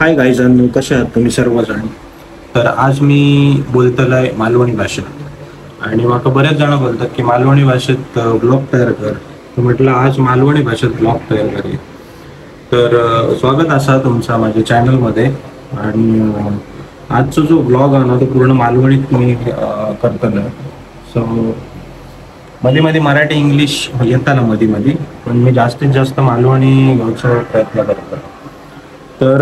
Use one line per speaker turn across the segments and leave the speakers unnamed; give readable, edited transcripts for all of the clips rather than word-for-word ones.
हाय गाईजांनो, कसे आहात तुम्ही सर्वजण. तर आज मी बोलतलोय मालवणी भाषेत आणि म्हाका बरेच जण बोलतात की मालवणी भाषेत ब्लॉग तयार कर. तर म्हटलं आज मालवणी भाषेत ब्लॉग तयार करूया. तर स्वागत असा तुमचा माझ्या चॅनलमध्ये. आणि आजचा जो ब्लॉग आहे ना तो पूर्ण मालवणीत मी करतलो. सो मध्ये मध्ये मराठी इंग्लिश येतं ना मध्ये मध्ये, पण मी जास्तीत जास्त मालवणी घ्यायचा प्रयत्न करतो. तर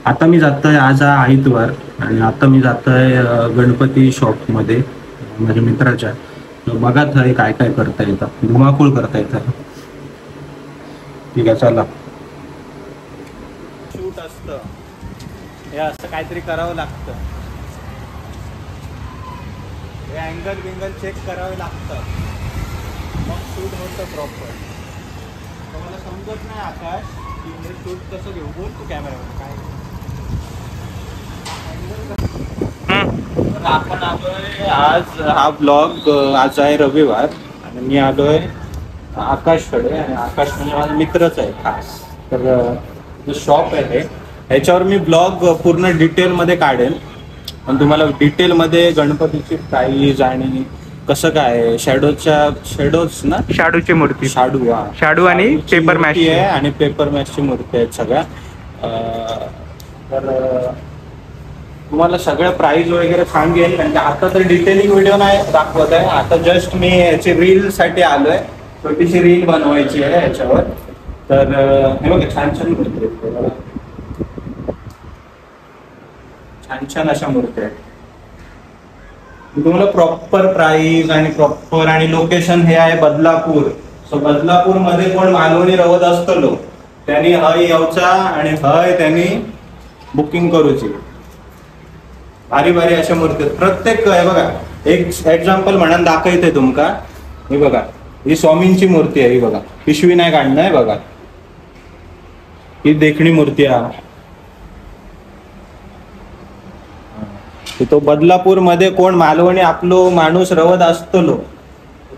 आता मी जातोय, आज आदिवार आणि आता मी जातोय गणपती शॉपमध्ये माझ्या मित्राच्या. तर बघा थंय काय काय करता येतं, धुमाकूळ करता येतं. ठीक आहे, चला. शूट असतं हे असं काहीतरी करावं लागतं. हे अँगल बिंगल चेक करावं लागतं, मग शूट होतं प्रॉपर. मला समजत नाही आकाश की हे शूट कसं घेऊ. बोल तू कॅमेरावर काय. तर आपण आलोय आज, हा ब्लॉग आज आहे रविवार आणि मी आलोय आकाशकडे. आणि आकाश म्हणजे माझा मित्रच आहे खास. तर जो शॉप आहे ह्याच्यावर मी ब्लॉग पूर्ण डिटेलमध्ये काढेन. पण तुम्हाला डिटेलमध्ये गणपतीची प्राईज आणि कसं काय शेडोज ना,
शाडूची मूर्ती, शाडू आणि पेपर मॅच
आहे आणि पेपर मॅचची मूर्ती आहेत सगळ्या. तर तुम्हाला सगळ्या प्राइस वगैरे सांगेल, कारण आता तर डिटेलिंग व्हिडिओ नाही दाखवत आहे. आता जस्ट मी याची रील साठी आलोय, छोटीशी रील बनवायची आहे याच्यावर. तर हे बघा छान छान मूर्ती आहेत, छान छान अशा मूर्ती आहेत. तुम्हाला प्रॉपर प्राइस आणि प्रॉपर आणि लोकेशन हे आहे बदलापूर. सो बदलापूर मध्ये कोण मालवणी रवत असतलो त्यांनी हय येवचा आणि हय त्यांनी बुकिंग करूची. भारी भारी अशा मूर्ती प्रत्येक. हे बघा एक एक्झाम्पल म्हणून दाखवते तुमका. हे बघा ही स्वामींची मूर्ती आहे. ही बघा पिशवी नाही काढणं आहे. बघा ही देखणी मूर्ती आहे. तो बदलापूर मध्ये कोण मालवणी आपलो माणूस रवत असतलो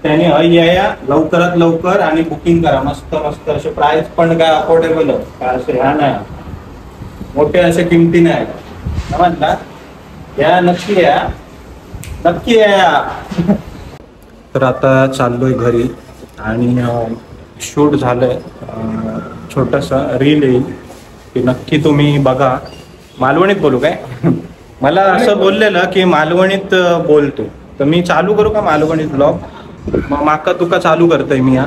त्यांनी हय या लवकरात लवकर आणि बुकिंग करा. मस्त मस्त असे प्राइस पण काय अफोर्डेबल काय असे ह्या नाही, मोठे असे किमती नाही समजला. या नक्की या, नक्की या. तर आता चाललोय घरी आणि शूट झालंय, छोटासा रील येईल की नक्की तुम्ही बघा. मालवणीत बोलू काय. मला असं बोललेलं की मालवणीत बोलतो, तर मी चालू करू का मालवणीत ब्लॉग. मग माका तुका चालू करतोय मी या.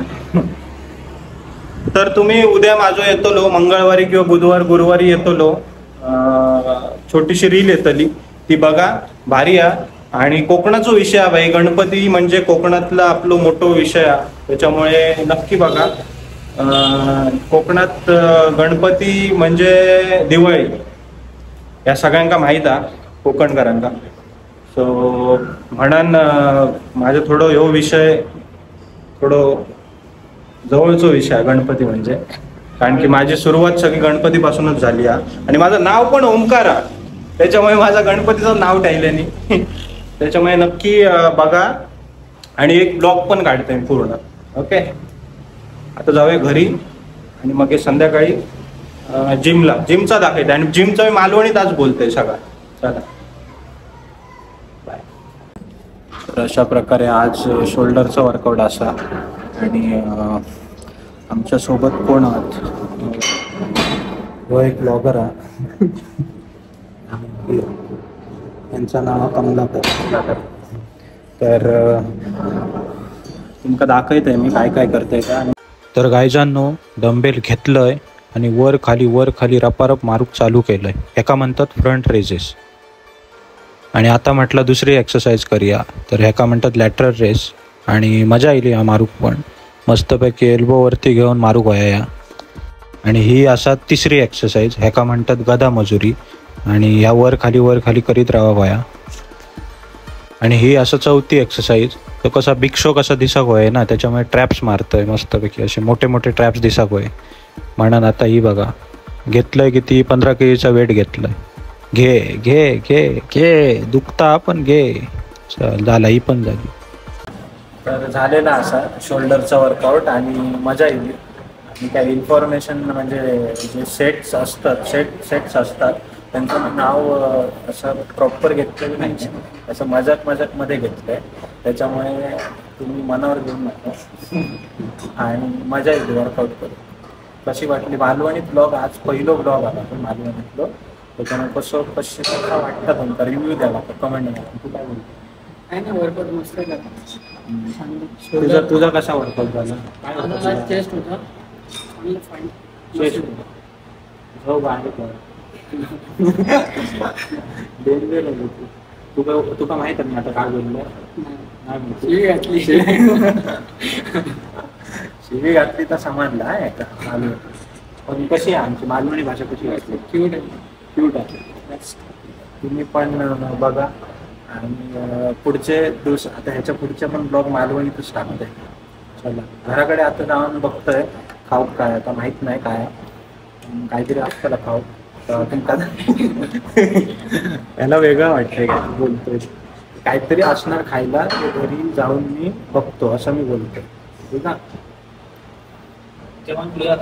तर तुम्ही उद्या माझं येतलो मंगळवारी किंवा बुधवार गुरुवारी येतलो. छोटीशी रील येतली ती बघा, भारी आहे. आणि कोकणाचा विषय आहे भाई, गणपती म्हणजे कोकणातला आपलो मोठो विषय आहे, त्याच्यामुळे नक्की बघा. कोकणात गणपती म्हणजे दिवाळी या सगळ्यांका माहीत आहे कोकणकरांका. सो म्हणून माझं थोडं ह्यो विषय थोडं जवळचा विषय आहे गणपती म्हणजे. कारण की माझी सुरुवात सगळी गणपतीपासूनच झाली आहे आणि माझं नाव पण ओमकार आहे, त्याच्यामुळे माझं गणपतीचं नाव ठेवल्याने. त्याच्यामुळे नक्की बघा आणि एक ब्लॉग पण काढते मी पूर्ण. ओके, आता जाऊया घरी आणि मग संध्याकाळी जिमचा दाखवते. आणि जिमचं मी मालवणीत आज बोलतोय सगळा. चला बाय. तर अशा प्रकारे आज शोल्डरचा वर्कआउट असा. आणि आमच्या सोबत कोण आहात, तो एक ब्लॉगर आहे, यांचं नाव कमलाकर. तर तुमका दाखवते मी काय काय करते का. तर गायजांनो डंबेल घेतलंय आणि वर खाली रपारप मारूक चालू केलंय. एका म्हणतात फ्रंट रेजेस. आणि आता म्हटलं दुसरी एक्सरसाइज करूया, तर ह्याका म्हणतात लॅटरल रेस. आणि मजा येईल या मारूक पण. मस्तपैकी एल्बो वरती घेऊन मारूक वया. आणि ही असा तिसरी एक्सरसाइज, ह्याका म्हणतात गदा मजुरी. आणि ह्या वर खाली करीत राहा वया. आणि ही असं चौथी एक्सरसाइज. तो कसा बिग शो कसा दिसाक होय ना, त्याच्यामुळे ट्रॅप्स मारतोय मस्तपैकी, असे मोठे मोठे ट्रॅप्स दिसाक होय. म्हणून आता ही बघा घेतलंय किती 15 kg वेट घेतलंय. घे घे घे घे, दुखता पण घे. चल झाला, ही पण झाली. तर झालेला असा शोल्डरचा वर्कआउट आणि मजा येईल. मी काही इन्फॉर्मेशन म्हणजे जे सेट्स असतात त्यांचं मी नाव असं प्रॉपर घेतलेलं नाही असं मजाकमध्ये घेतलंय. त्याच्यामुळे तुम्ही मनावर घेऊ नका आणि मजा येते वर्कआउट करून. कशी वाटली मालवणी ब्लॉग? आज पहिलो ब्लॉग आला पण मालवणीतलं. त्याच्यामुळे कसा वाटतं तुमचा रिव्ह्यू द्यावा कमेंट तू काय बोलतो?
काय नाही, वर्कआउट मस्त
तुझा कसा वर्कआउट झाला? काय
चेस्ट होता
चेस्ट तुका माहित आहे आता काय बोललो? शिवी घातली तर समजला आहे का मालवणी. पण कशी आहे आमची मालवणी भाषा कशी वाटली? क्यूट आहे. तुम्ही पण बघा आणि पुढचे दिवस आता ह्याच्या पुढच्या पण ब्लॉग मालवणीतच टाकते. चला घराकडे आता जाऊन बघतोय खाऊ काय आता माहित नाही काय काहीतरी असतं खाऊ. याला वेगळं वाटतंय काय बोलतोय काहीतरी असणार खायला ते घरी जाऊन मी बघतो असं मी बोलतोय. ठीक आहे.
जेवण तुझ्या